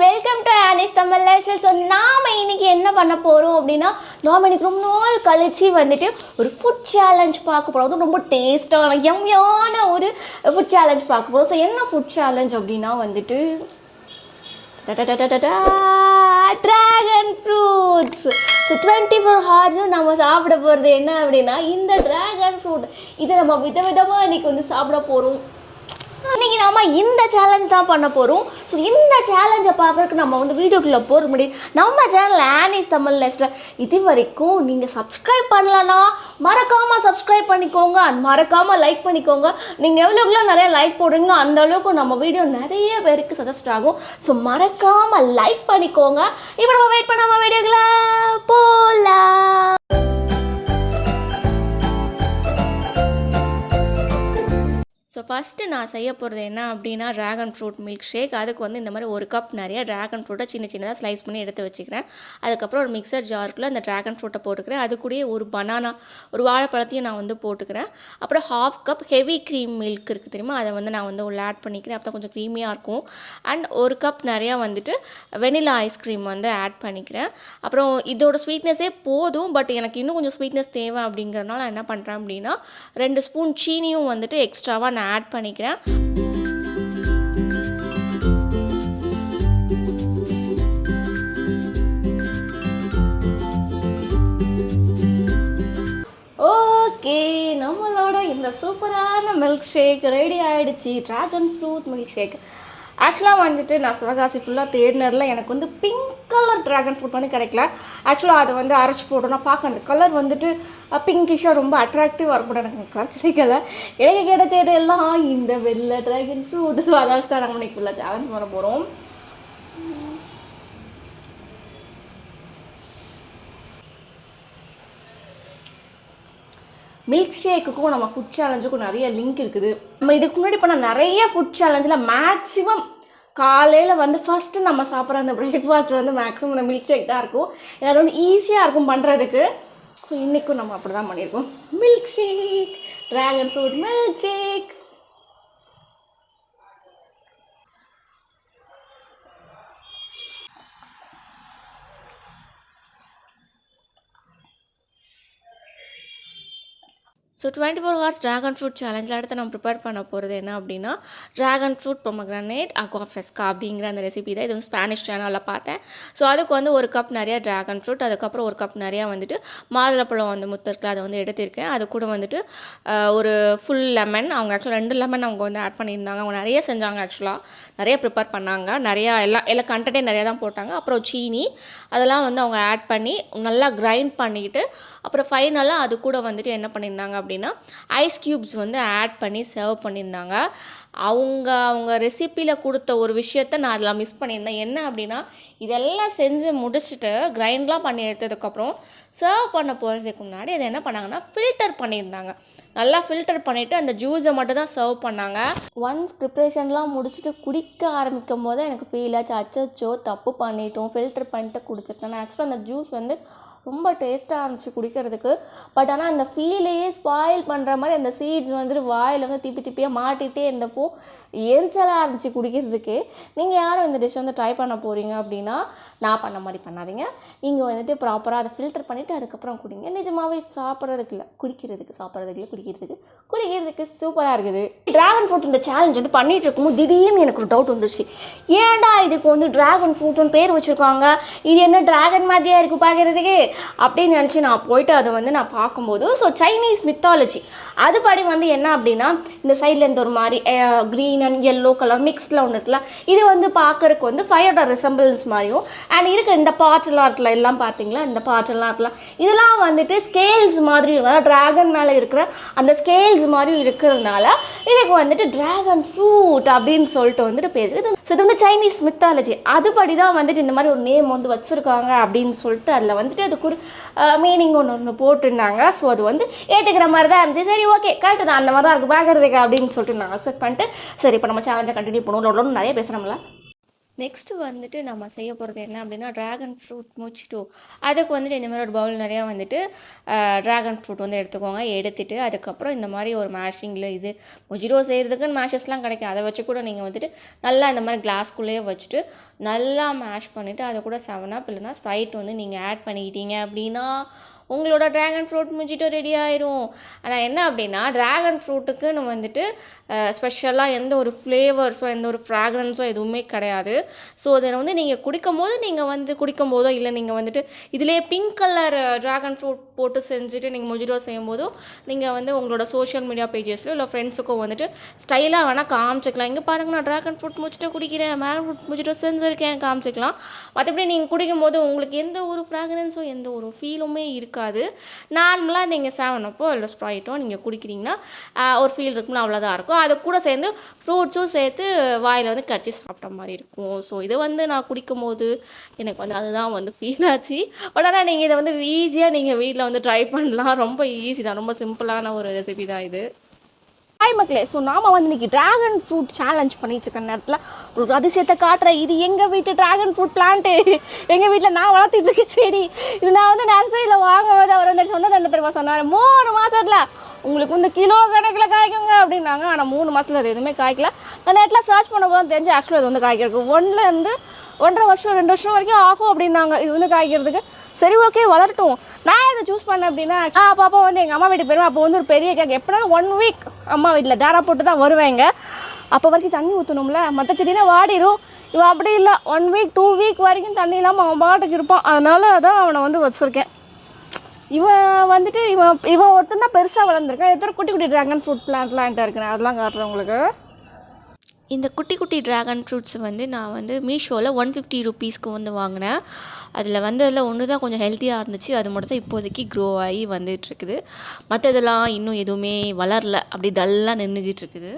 Welcome to Annie's Tamil lifestyle. So நாம் இன்றைக்கி என்ன பண்ண போகிறோம் அப்படின்னா, நாம் இன்றைக்கி ரொம்ப நாள் கழிச்சு வந்துட்டு ஒரு ஃபுட் சேலஞ்ச் பார்க்க போகிறோம். அதுவும் ரொம்ப டேஸ்டான யம்மியான ஒரு ஃபுட் சேலஞ்ச் பார்க்க போகிறோம். ஸோ என்ன ஃபுட் சேலஞ்ச் அப்படின்னா வந்துட்டு ட்ராகன் ஃப்ரூட்ஸ். ஸோ 24 ஹார்ஸும் நம்ம சாப்பிட போகிறது என்ன அப்படின்னா இந்த ட்ராகன் ஃப்ரூட். இதை நம்ம விதவிதமாக இன்றைக்கி வந்து சாப்பிட போகிறோம். இன்றைக்கி நம்ம இந்த சேலஞ்ச் தான் பண்ண போகிறோம். ஸோ இந்த சேலஞ்சை பார்க்குறதுக்கு நம்ம வந்து வீடியோக்குள்ளே போக முடியும். நம்ம சேனல் ஆனிஸ் தமிழ் லைஃப்ஸ்டைல் இது வரைக்கும் நீங்கள் சப்ஸ்கிரைப் பண்ணலன்னா மறக்காமல் சப்ஸ்கிரைப் பண்ணிக்கோங்க, மறக்காமல் லைக் பண்ணிக்கோங்க. நீங்கள் எவ்வளோக்குள்ள நிறைய லைக் போடுறீங்களோ அந்த அளவுக்கு நம்ம வீடியோ நிறைய பேருக்கு சஜஸ்ட் ஆகும். ஸோ மறக்காமல் லைக் பண்ணிக்கோங்க. இப்போ நம்ம வெயிட் பண்ணாமல் வீடியோக்குள்ளே போகலாம். ஸோ ஃபஸ்ட்டு நான் செய்ய போகிறது என்ன அப்படின்னா ட்ராகன் ஃப்ரூட் மில்க் ஷேக். அதுக்கு வந்து இந்த மாதிரி ஒரு கப் நிறைய ட்ராகன் ஃப்ரூட்டை சின்னதாக ஸ்லைஸ் பண்ணி எடுத்து வச்சுக்கிறேன். அதுக்கப்புறம் ஒரு மிக்சர் ஜாருக்குள்ளே அந்த ட்ராகன் ஃப்ரூட்டை போட்டுக்கிறேன். அது கூடயே ஒரு பனானா, ஒரு வாழைப்பழத்தையும் நான் வந்து போட்டுக்கிறேன். அப்புறம் half cup heavy cream milk இருக்குது தெரியுமா, அதை வந்து நான் வந்து உள்ள ஆட் பண்ணிக்கிறேன். அப்போ தான் கொஞ்சம் க்ரீமியாக இருக்கும். அண்ட் ஒரு கப் நிறையா வந்துட்டு வெனிலா ஐஸ்கிரீம் வந்து ஆட் பண்ணிக்கிறேன். அப்புறம் இதோட ஸ்வீட்னஸே போதும், பட் எனக்கு இன்னும் கொஞ்சம் ஸ்வீட்னஸ் தேவை அப்படிங்கிறதுனால என்ன பண்ணுறேன் அப்படின்னா 2 ஸ்பூன் சீனியும் வந்துட்டு எக்ஸ்ட்ராவாக நான் ஆட் பண்ணிக்கிறேன். ஓகே, நம்மளோட இந்த சூப்பரான மில்க் ஷேக் ரெடி ஆகிடுச்சு. Dragon fruit milk shake. ஆக்சுவலாக வந்துட்டு நான் சிவகாசி ஃபுல்லாக தேடினரில் எனக்கு வந்து பிங்க் கலர் ட்ராகன் ஃப்ரூட் வந்து கிடைக்கல. ஆக்சுவலாக அதை வந்து அரைச்சி போட்டோன்னா பார்க்க அந்த கலர் வந்துட்டு பிங்கிஷாக ரொம்ப அட்ராக்டிவாக இருக்கும். எனக்கு கலர் கிடைக்கல. எனக்கு கிடைச்சது எல்லாம் இந்த வெள்ளை ட்ராகன் ஃப்ரூட். ஸோ அதை வச்சு தான் நம்ம இன்னைக்கு ஃபுல்லாக சேலஞ்ச் பண்ண போகிறோம். மில்க் ஷேக்குக்கும் நம்ம ஃபுட் சேலஞ்சுக்கும் நிறைய லிங்க் இருக்குது. நம்ம இதுக்கு முன்னாடி பண்ண நிறைய ஃபுட் சேலஞ்சில் மேக்ஸிமம் காலையில் வந்து ஃபஸ்ட்டு நம்ம சாப்பிட்ற அந்த பிரேக்ஃபாஸ்ட் வந்து மேக்ஸிமம் இந்த மில்க் ஷேக் தான் இருக்கும். அது வந்து ஈஸியாக இருக்கும் பண்ணுறதுக்கு. ஸோ இன்றைக்கும் நம்ம அப்படி தான் பண்ணியிருக்கோம். Milk shake, dragon fruit milk shake. So 24 hours dragon fruit சேலஞ்சில் அடுத்து நம்ம ப்ரிப்பேர் பண்ண போகிறது என்ன அப்படின்னா dragon fruit pomegranate aqua fresca அப்படிங்கிற அந்த ரெசிபி தான். இது வந்து ஸ்பானிஷ் சேனலில் பார்த்தேன். ஸோ அதுக்கு வந்து ஒரு கப் நிறையா ட்ராகன் ஃப்ரூட், அதுக்கப்புறம் ஒரு கப் நிறையா வந்துட்டு மாதுளப்பழம் வந்து முத்திருக்கில் அதை வந்து எடுத்திருக்கேன். அது கூட வந்துட்டு ஒரு ஃபுல் லெமன், அவங்க ஆக்சுவலாக 2 லெமன் அவங்க வந்து ஆட் பண்ணியிருந்தாங்க. அவங்க நிறைய செஞ்சாங்க, ஆக்சுவலாக நிறைய ப்ரிப்பேர் பண்ணாங்க. நிறையா எல்லாம் கண்டென்ட்டே நிறையா தான் போட்டாங்க. அப்புறம் சீனி அதெல்லாம் வந்து அவங்க ஆட் பண்ணி நல்லா கிரைண்ட் பண்ணிக்கிட்டு அப்புறம் ஃபைனலாக அது கூட வந்துட்டு என்ன பண்ணியிருந்தாங்க அப்படின்னா ஐஸ் க்யூப்ஸ் வந்து ஆட் பண்ணி சர்வ் பண்ணியிருந்தாங்க. அவங்க ரெசிப்பியில் கொடுத்த ஒரு விஷயத்த நான் அதில் மிஸ் பண்ணியிருந்தேன். என்ன அப்படின்னா இதெல்லாம் செஞ்சு முடிச்சுட்டு கிரைண்ட்லாம் பண்ணி எடுத்ததுக்கப்புறம் சர்வ் பண்ண போகிறதுக்கு முன்னாடி அதை என்ன பண்ணாங்கன்னா ஃபில்டர் பண்ணியிருந்தாங்க. நல்லா ஃபில்டர் பண்ணிவிட்டு அந்த ஜூஸை மட்டும் தான் சர்வ் பண்ணாங்க. ஒன்ஸ் ப்ரிப்ரேஷன்லாம் முடிச்சுட்டு குடிக்க ஆரம்பிக்கும் போது எனக்கு ஃபீல் ஆச்சு, அச்சோ தப்பு பண்ணிட்டோம், ஃபில்டர் பண்ணிட்டு குடிச்சிட்டேன். ஆக்சுவலாக அந்த ஜூஸ் வந்து ரொம்ப டேஸ்ட்டாக இருந்துச்சு குடிக்கிறதுக்கு. பட் ஆனால் அந்த ஃபீலையே ஸ்பாயில் பண்ணுற மாதிரி அந்த சீட்ஸ் வந்துட்டு வாயில் வந்து திப்பியாக மாட்டிகிட்டே இருந்தப்போ எரிச்சலாக இருந்துச்சு குடிக்கிறதுக்கு. நீங்கள் யாரும் இந்த டிஷ் வந்து ட்ரை பண்ண போகிறீங்க அப்படின்னா நான் பண்ண மாதிரி பண்ணாதீங்க. நீங்கள் வந்துட்டு ப்ராப்பராக அதை ஃபில்டர் பண்ணிவிட்டு அதுக்கப்புறம் குடிங்க. நிஜமாகவே சாப்பிட்றதுக்கு இல்லை, குடிக்கிறதுக்கு சூப்பராக இருக்குது. ட்ராகன் ஃப்ரூட் இந்த சேலஞ்ச் வந்து பண்ணிகிட்டு இருக்கும்போது திடீர்னு எனக்கு ஒரு டவுட் வந்துருச்சு. ஏன்டா இதுக்கு வந்து ட்ராகன் ஃப்ரூட்டுன்னு பேர் வச்சுருக்காங்க, இது என்ன ட்ராகன் மாதிரியாக இருக்குது பார்க்குறதுக்கு அப்படின்னு நினச்சி நான் போயிட்டு அதை வந்து நான் பார்க்கும்போது ஸோ சைனீஸ் மித்தாலஜி அதுபடி வந்து என்ன அப்படின்னா இந்த சைடில் இருந்து ஒரு மாதிரி க்ரீன் அண்ட் எல்லோ கலர் மிக்ஸ்டில் ஒன்று இருக்குல்ல, இது வந்து பார்க்குறதுக்கு வந்து ஃபயரோட ரிசம்பிளன்ஸ் மாதிரியும் அண்ட் இருக்கிற இந்த பாட்டெல்லாம் இருக்குல்ல, எல்லாம் பார்த்தீங்களா இந்த பாட்டெல்லாம் இருக்கலாம், இதெல்லாம் வந்துட்டு ஸ்கேல்ஸ் மாதிரி ட்ராகன் மேலே இருக்கிற அந்த ஸ்கேல்ஸ் மாதிரி இருக்கிறதுனால இதுக்கு வந்துட்டு ட்ராகன் ஃப்ரூட் அப்படின்னு சொல்லிட்டு வந்துட்டு பேசுது. ஸோ இது வந்து சைனீஸ் மித்தாலஜி அதுபடி தான் வந்துட்டு இந்த மாதிரி ஒரு நேம் வந்து வச்சுருக்காங்க அப்படின்னு சொல்லிட்டு அதில் வந்துட்டு அதுக்கு ஒரு மீனிங் ஒன்று போட்டிருந்தாங்க. ஸோ அது வந்து ஏற்றுக்கிற மாதிரி தான் இருந்துச்சு. சரி ஓகே கரெக்டு தான், அந்த மாதிரி தான் இருக்குது பார்க்குறதுக்கு அப்படின்னு சொல்லிட்டு நான் அக்செப்ட் பண்ணிட்டு சரி இப்போ நம்ம சேலஞ்சை கண்டினியூ பண்ணுவோம். நிறைய பேசுகிறோம்ல. நெக்ஸ்ட்டு வந்துட்டு நம்ம செய்ய போகிறது என்ன அப்படின்னா ட்ராகன் ஃப்ரூட் முச்சிட்டோ. அதுக்கு வந்துட்டு இந்த மாதிரி ஒரு பவுல் நிறையா வந்துட்டு ட்ராகன் ஃப்ரூட் வந்து எடுத்துக்கோங்க. எடுத்துகிட்டு அதுக்கப்புறம் இந்த மாதிரி ஒரு மேஷிங்கில் இது முஜிட்டோ செய்கிறதுக்குன்னு மேஷஸ்லாம் கிடைக்கும். அதை வச்சு கூட நீங்கள் வந்துட்டு நல்லா இந்த மாதிரி கிளாஸ்குள்ளேயே வச்சுட்டு நல்லா மேஷ் பண்ணிவிட்டு அதை கூட 7 இல்லைனா ஸ்ப்ரைட் வந்து நீங்கள் ஆட் பண்ணிக்கிட்டீங்க அப்படின்னா உங்களோட ட்ராகன் ஃப்ரூட் முஜிட்டோ ரெடி ஆயிரும். ஆனால் என்ன அப்படின்னா ட்ராகன் ஃப்ரூட்டுக்குன்னு வந்துட்டு ஸ்பெஷலாக எந்த ஒரு ஃப்ளேவர்ஸோ எந்த ஒரு ஃப்ராக்ரன்ஸோ எதுவுமே கிடையாது. ஸோ அதை வந்து நீங்கள் குடிக்கும்போதோ இல்லை நீங்கள் வந்துட்டு இதிலே பிங்க் கலர் ட்ராகன் ஃப்ரூட் போட்டு செஞ்சுட்டு நீங்கள் முஜிட்டோ செய்யும்போதோ நீங்கள் வந்து உங்களோட சோஷியல் மீடியா பேஜஸ்லையோ இல்லை ஃப்ரெண்ட்ஸுக்கோ வந்துட்டு ஸ்டைலாக வேணால் காமிச்சிக்கலாம். இங்கே பாருங்கள் நான் ட்ராகன் ஃப்ரூட் முஜிட்டோ குடிக்கிறேன், மேங்கோ ஃப்ரூட் முஜிட்டோ செஞ்சுருக்கேன் காமிச்சிக்கலாம். மற்றபடி நீங்கள் குடிக்கும்போது உங்களுக்கு எந்த ஒரு ஃப்ராக்ரன்ஸோ எந்த ஒரு ஃபீலுமே இருக்காது. நார்மலாக நீங்கள் 7 இல்லை ஸ்ப்ரைட்டோ நீங்கள் குடிக்கிறீங்கன்னா ஒரு ஃபீல் இருக்கும்ல, அவ்வளோதான் இருக்கும். அது கூட சேர்ந்து ஃப்ரூட்ஸும் சேர்த்து வாயில் வந்து கடிச்சு சாப்பிட்ட மாதிரி இருக்கும். ஸோ இதை வந்து நான் குடிக்கும் போது எனக்கு வந்து அதுதான் வந்து ஃபீல் ஆச்சு. பட் ஆனால் நீங்கள் இதை வந்து ஈஸியாக நீங்கள் வீட்டில் வந்து ட்ரை பண்ணலாம். ரொம்ப ஈஸி தான், ரொம்ப சிம்பிளான ஒரு ரெசிபி தான் இது. ஹாய் மக்களே, ஸோ நாம் வந்து இன்றைக்கி ட்ராகன் ஃப்ரூட் சேலஞ்ச் பண்ணிகிட்ருக்க நேரத்தில் ஒரு அதிசயத்தை காட்டுறேன். இது எங்கள் வீட்டு ட்ராகன் ஃப்ரூட் பிளான்ட்டு. எங்கள் வீட்டில் நான் வளர்த்துட்டு இருக்கேன் செடி. இது நான் வந்து நர்சரியில் வாங்கும்போது அவர் வந்து சொன்னது என்ன தெரியுமா சொன்னார், 3 மாதத்தில் உங்களுக்கு வந்து கிலோ கணக்கில் காய்க்குங்க அப்படின்னாங்க. ஆனால் 3 மாதத்தில் அது எதுவுமே காய்க்கல. நான் நெட்டில் சர்ச் பண்ண போது தெரிஞ்சு ஆக்சுவலாக அது வந்து காய்க்கிறதுக்கு 1 வருஷம் 2 வருஷம் வரைக்கும் ஆகும் அப்படின்னாங்க இது வந்து காய்க்கிறதுக்கு. சரி ஓகே வளரட்டும். நான் இதை சூஸ் பண்ணேன் அப்படின்னா பாப்பா வந்து எங்கள் அம்மா வீட்டுக்கு போயிடுவேன். அப்போ வந்து ஒரு பெரிய கேக் எப்படினாலும் 1 வீக் அம்மா வீட்டில் டேரா போட்டு தான் வருவேங்க. அப்போ வரைக்கும் தண்ணி ஊற்றணும்ல, மற்ற செடினா வாடிடும். இவன் அப்படி இல்லை, 1 வீக் 2 வீக் வரைக்கும் தண்ணி இல்லாமல் அவன் பாட்டுக்கு இருப்பான். அதனால தான் அவனை வந்து வச்சுருக்கேன். இவன் வந்துட்டு இவன் ஒருத்தன் தான் பெருசாக வளர்ந்துருக்கான். எத்தனை குட்டி குட்டி ட்ராகன் ஃப்ரூட் பிளான்ட்லாம் இருக்கிறேன், அதெல்லாம் காட்டுறேன் உங்களுக்கு. இந்த குட்டி குட்டி ட்ராகன் ஃப்ரூட்ஸ் வந்து நான் வந்து மீஷோவில் 150 ருபீஸ்க்கு வந்து வாங்கினேன். அதில் ஒன்று தான் கொஞ்சம் ஹெல்த்தியாக இருந்துச்சு. அது மட்டும் தான் இப்போதைக்கு க்ரோ ஆகி வந்துட்டுருக்குது. மற்றதெல்லாம் இன்னும் எதுவுமே வளரல, அப்படி டல்லாக நின்றுக்கிட்டு இருக்குது.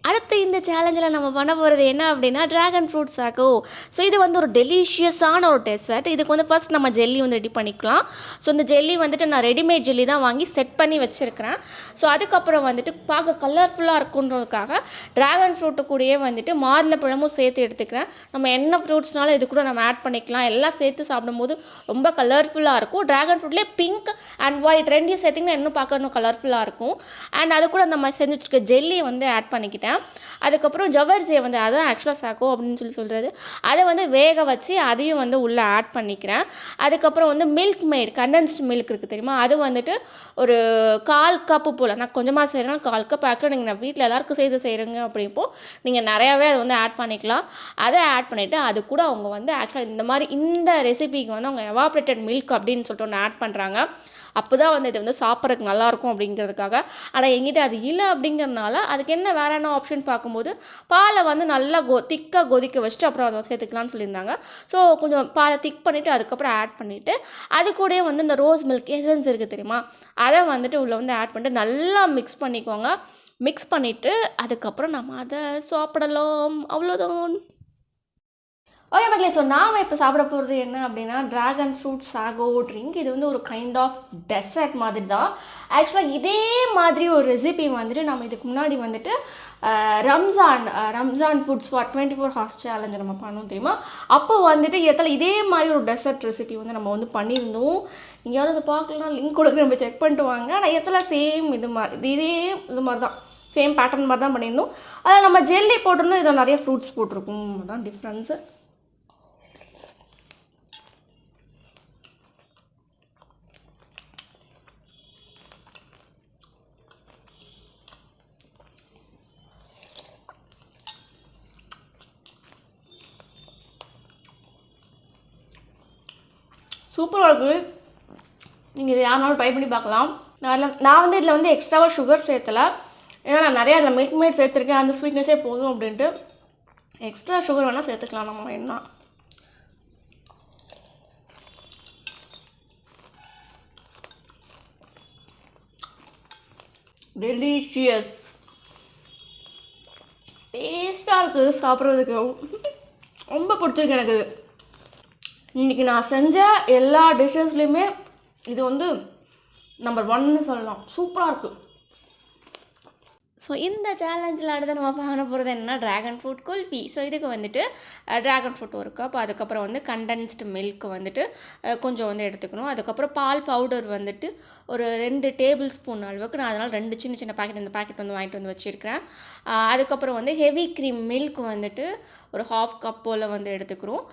அடுத்து இந்த சேலஞ்சில் நம்ம பண்ண போகிறது என்ன அப்படின்னா ட்ராகன் ஃப்ரூட் சாக்கோ. ஸோ இது வந்து ஒரு டெலிஷியஸான ஒரு டெசர்ட். இதுக்கு வந்து ஃபஸ்ட் நம்ம ஜெல்லி வந்து ரெடி பண்ணிக்கலாம். ஸோ இந்த ஜெல்லி வந்துட்டு நான் ரெடிமேட் ஜெல்லி தான் வாங்கி செட் பண்ணி வச்சுருக்கிறேன். ஸோ அதுக்கப்புறம் வந்துட்டு பார்க்க கலர்ஃபுல்லாக இருக்குன்றதுக்காக ட்ராகன் ஃப்ரூட்டு கூடயே வந்துட்டு மாதுளம்பழமும் சேர்த்து எடுத்துக்கிறேன். நம்ம என்ன ஃப்ரூட்ஸ்னாலும் இது கூட நம்ம ஆட் பண்ணிக்கலாம். எல்லாம் சேர்த்து சாப்பிடும்போது ரொம்ப கலர்ஃபுல்லாக இருக்கும். ட்ராகன் ஃப்ரூட்லேயே பிங்க் அண்ட் ஒயிட் ரெண்டையும் சேர்த்திங்கன்னா இன்னும் பார்க்க இன்னும் கலர்ஃபுல்லாக இருக்கும். அண்ட் அது கூட நம்ம செஞ்சு வச்சுருக்க ஜெல்லியை வந்து ஆட் பண்ணிக்கிட்டேன். அதுக்கப்புறம் ஜவ்வரிசியை வந்து அதான் ஆக்சுவலாக சாக்கோ அப்படின்னு சொல்கிறது, அதை வந்து வேக வச்சு அதையும் வந்து உள்ளே ஆட் பண்ணிக்கிறேன். அதுக்கப்புறம் வந்து மில்க் மேட் கண்டென்ஸ்டு மில்க் இருக்குது தெரியுமா, அது வந்துட்டு ஒரு 1/4 கப்பு போல். நான் கொஞ்சமாக செய்கிறேன்னா 1/4 கப். ஆக்சுவலாக நீங்கள் நான் வீட்டில் எல்லாருக்கும் செய்கிறேங்க அப்படிப்போ நீங்கள் நிறையாவே அதை வந்து ஆட் பண்ணிக்கலாம். அதை ஆட் பண்ணிவிட்டு அது கூட அவங்க வந்து ஆக்சுவலாக இந்த ரெசிபிக்கு வந்து அவங்க எவாப்ரேட்டட் மில்க் அப்படின்னு சொல்லிட்டு ஒன்று ஆட் பண்ணுறாங்க. அப்போ தான் வந்து இது வந்து சாப்பிட்றதுக்கு நல்லாயிருக்கும் அப்படிங்கிறதுக்காக. ஆனால் எங்கிட்ட அது இல்லை அப்படிங்கிறதுனால அதுக்கு என்ன வேறு என்ன ஆப்ஷன் பார்க்கும்போது பாலை வந்து நல்லா திக்காக கொதிக்க வச்சுட்டு அப்புறம் அதை சேர்த்துக்கலாம்னு சொல்லியிருந்தாங்க. ஸோ கொஞ்சம் பாலை திக் பண்ணிவிட்டு அதுக்கப்புறம் ஆட் பண்ணிவிட்டு அது கூட வந்து இந்த ரோஸ் மில்க் எசன்ஸ் இருக்குது தெரியுமா, அதை வந்துட்டு உள்ளே வந்து ஆட் பண்ணிட்டு நல்லா மிக்ஸ் பண்ணிக்கோங்க. மிக்ஸ் பண்ணிவிட்டு அதுக்கப்புறம் நம்ம அதை சாப்பிடலாம். அவ்வளோதான். ஓகே மக்களே, ஸோ நாம் இப்போ சாப்பிட போகிறது என்ன அப்படின்னா ட்ராகன் ஃப்ரூட் சாகோ ட்ரிங்க். இது வந்து ஒரு கைண்ட் ஆஃப் டெசர்ட் மாதிரி தான். ஆக்சுவலாக இதே மாதிரி ஒரு ரெசிபி வந்துட்டு நம்ம இதுக்கு முன்னாடி வந்துட்டு Ramzan foods for 24 hours challenge நம்ம பண்ணோம் தெரியுமா. அப்போ வந்துட்டு இதே மாதிரி ஒரு டெசர்ட் ரெசிபி வந்து நம்ம வந்து பண்ணியிருந்தோம். நீங்கள் யாரும் அதை பார்க்கலாம், லிங்க் கொடுக்குற நம்ம செக் பண்ணிட்டு வாங்க. ஆனால் சேம் இது மாதிரி தான், சேம் பேட்டர்ன் மாதிரி தான் பண்ணியிருந்தோம். அதில் நம்ம ஜெல்லி போட்டிருந்தோம், இதில் நிறைய ஃப்ரூட்ஸ் போட்டிருக்கோம். அதுதான் டிஃப்ரென்ஸு. சூப்பராக இருக்குது. நீங்கள் இது யாருனாலும் ட்ரை பண்ணி பார்க்கலாம். நான் வந்து இதில் வந்து எக்ஸ்ட்ராவாக சுகர் சேர்த்தலை, ஏன்னா நான் நிறையா அதில் மில்க் மேட் சேர்த்துருக்கேன். அந்த ஸ்வீட்னஸே போதும் அப்படின்ட்டு. எக்ஸ்ட்ரா சுகர் வேணால் சேர்த்துக்கலாம் நம்ம என்ன. டெலிஷியஸ், டேஸ்ட்டாக இருக்குது சாப்பிட்றதுக்கு. ரொம்ப பிடிச்சிருக்கு எனக்கு. இன்றைக்கி நான் செஞ்ச எல்லா டிஷ்ஷஸ்லேயுமே இது வந்து நம்பர் 1ன்னு சொல்லலாம். சூப்பராக இருக்குது. ஸோ ஸோ இந்த சேலஞ்சில் அடுத்து நம்ம பண்ண போகிறது என்னென்னா ட்ராகன் ஃப்ரூட் குல்ஃபி. ஸோ இதுக்கு வந்துட்டு ட்ராகன் ஃப்ரூட் ஒரு கப், அதுக்கப்புறம் வந்து கண்டென்ஸ்டு மில்க் வந்துட்டு கொஞ்சம் வந்து எடுத்துக்கணும். அதுக்கப்புறம் பால் பவுடர் வந்துட்டு ஒரு 2 டேபிள் ஸ்பூன் அளவுக்கு, நான் அதனால் 2 சின்ன சின்ன பாக்கெட் இந்த பாக்கெட் வந்து வாங்கிட்டு வந்து வச்சுருக்கிறேன். அதுக்கப்புறம் வந்து ஹெவி க்ரீம் மில்க் வந்துட்டு ஒரு 1/2 கப் போல் வந்து எடுத்துக்கிறோம்.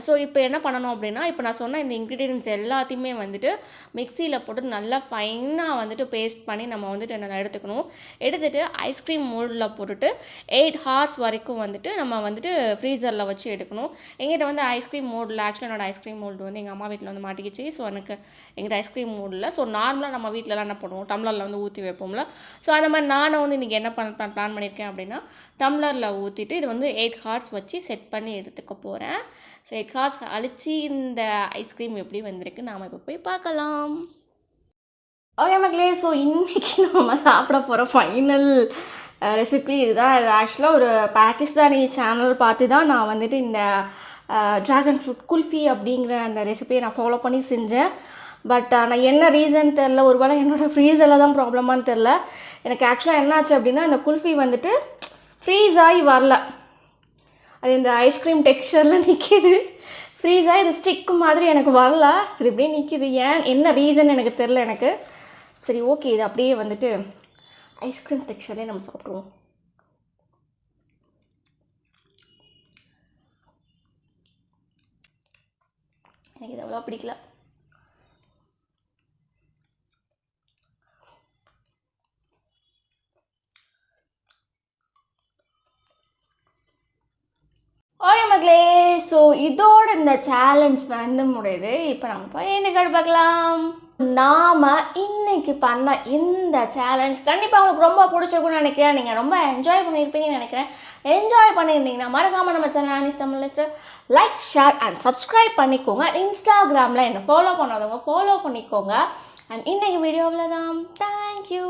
ஸோ இப்போ என்ன பண்ணணும் அப்படின்னா, இப்போ நான் சொன்ன இந்த இன்க்ரீடியன்ட்ஸ் எல்லாத்தையுமே வந்துட்டு மிக்சியில் போட்டு நல்லா ஃபைனாக வந்துட்டு பேஸ்ட் பண்ணி நம்ம வந்துட்டு நல்லா எடுத்துக்கணும். எடுத்துகிட்டு ஐஸ்கிரீம் மோல்டில் போட்டுட்டு 8 ஹார்ஸ் வரைக்கும் வந்துட்டு நம்ம வந்துட்டு ஃப்ரீசரில் வச்சு எடுக்கணும். எங்கிட்ட வந்து ஐஸ்கிரீம் மோல்டில், ஆக்சுவலாக என்னோடய ஐஸ்கிரீம் மோல்டு வந்து எங்கள் அம்மா வீட்டில் வந்து மாட்டிக்கிச்சு. ஸோ எனக்கு எங்கிட்ட ஐஸ்கிரீம் மோல்டில், ஸோ நார்மலாக நம்ம வீட்டிலலாம் என்ன பண்ணுவோம், டம்ளரில் வந்து ஊற்றி வைப்போம்ல. ஸோ அந்த மாதிரி நானும் வந்து இன்றைக்கி என்ன பிளான் பண்ணியிருக்கேன் அப்படின்னா, டம்ளரில் ஊற்றிட்டு இது வந்து 8 ஹார்ஸ் வச்சு செட் பண்ணி எடுத்துக்க போகிறேன். ஸோ 8 ஹார்ஸ் கழிச்சு இந்த ஐஸ்கிரீம் எப்படி வந்திருக்கு நாம் இப்போ போய் பார்க்கலாம். ஓகே மக்களே, ஸோ இன்றைக்கி நம்ம சாப்பிட போகிற ஃபைனல் ரெசிபி இதுதான். இது ஆக்சுவலாக ஒரு பாகிஸ்தானி சேனல் பார்த்து தான் நான் வந்துட்டு இந்த ட்ராகன் ஃப்ரூட் குல்ஃபி அப்படிங்கிற அந்த ரெசிபியை நான் ஃபாலோ பண்ணி செஞ்சேன். பட் நான் என்ன ரீசன் தெரில, ஒரு வேளை என்னோடய ஃப்ரீசரில் தான் ப்ராப்ளமானு தெரில. எனக்கு ஆக்சுவலாக என்னாச்சு அப்படின்னா, இந்த குல்ஃபி வந்துட்டு ஃப்ரீஸ் ஆகி வரல. அது இந்த ஐஸ்கிரீம் டெக்ஸ்சரில் நிற்கிது, ஃப்ரீஸ் ஆகி இது ஸ்டிக்கு மாதிரி எனக்கு வரல. இது இப்படியே நிற்கிது, ஏன் என்ன ரீசன் எனக்கு தெரில எனக்கு. சரி ஓகே, இது அப்படியே வந்துட்டு ஐஸ்கிரீம் டெக்ஸ்சர்லேயே நம்ம சாப்பிடுவோம். எனக்கு இது அவ்வளோ பிடிக்கல. ஓகே மக்களே, ஸோ இதோட இந்த சேலஞ்ச் வந்து முடியுது. இப்போ நம்ம போய் என்ன பார்க்கலாம். நாம் இன்றைக்கி பண்ண இந்த சேலஞ்ச் கண்டிப்பாக உங்களுக்கு ரொம்ப பிடிச்சிருக்குன்னு நினைக்கிறேன். நீங்கள் ரொம்ப என்ஜாய் பண்ணியிருப்பீங்கன்னு நினைக்கிறேன். என்ஜாய் பண்ணியிருந்தீங்கன்னா மறக்காமல் நம்ம channel Annie's Tamil like, share and subscribe பண்ணிக்கோங்க. இன்ஸ்டாகிராமில் என்னை ஃபாலோ பண்ணாதவங்க ஃபாலோ பண்ணிக்கோங்க. அண்ட் இன்றைக்கி வீடியோவில் தான். தேங்க்யூ.